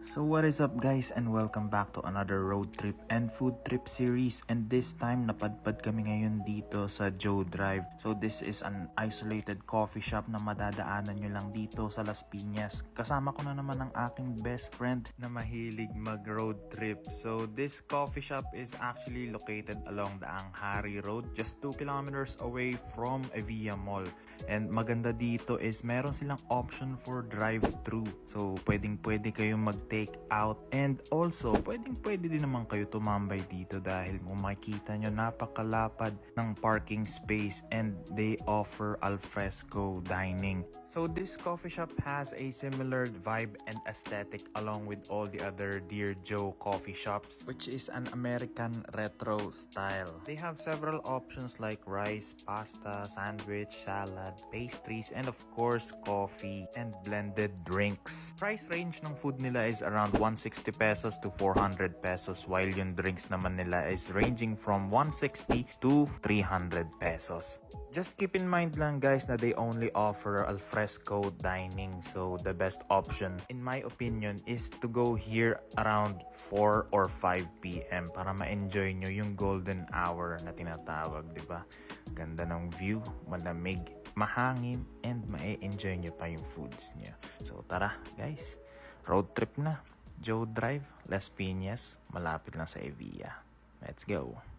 So what is up guys, and welcome back to another road trip and food trip series, and this time napadpad kami ngayon dito sa Joe Drive. So this is an isolated coffee shop na madadaanan nyo lang dito sa Las Piñas. Kasama ko na naman ang aking best friend na mahilig mag road trip. So this coffee shop is actually located along the Anghari Road, just 2 kilometers away from Evia Mall. And maganda dito is meron silang option for drive-thru. So pwede kayong mag-take out, and also pwede din naman kayo tumambay dito dahil kung makikita nyo napakalapad ng parking space, and they offer alfresco dining. So this coffee shop has a similar vibe and aesthetic along with all the other Dear Joe coffee shops, which is an American retro style. They have several options like rice, pasta, sandwich, salad, pastries, and of course coffee and blended drinks. Price range ng food nila is around 160 pesos to 400 pesos, while yung drinks naman nila is ranging from 160 to 300 pesos. Just keep in mind lang guys na they only offer alfresco dining, so the best option in my opinion is to go here around 4 or 5 p.m. para ma-enjoy nyo yung golden hour na tinatawag, di ba? Ganda ng view, malamig, mahangin, and ma-enjoy nyo pa yung foods nyo. So tara guys, road trip na. Joe Drive, Las Piñas, malapit lang sa Evia. Let's go!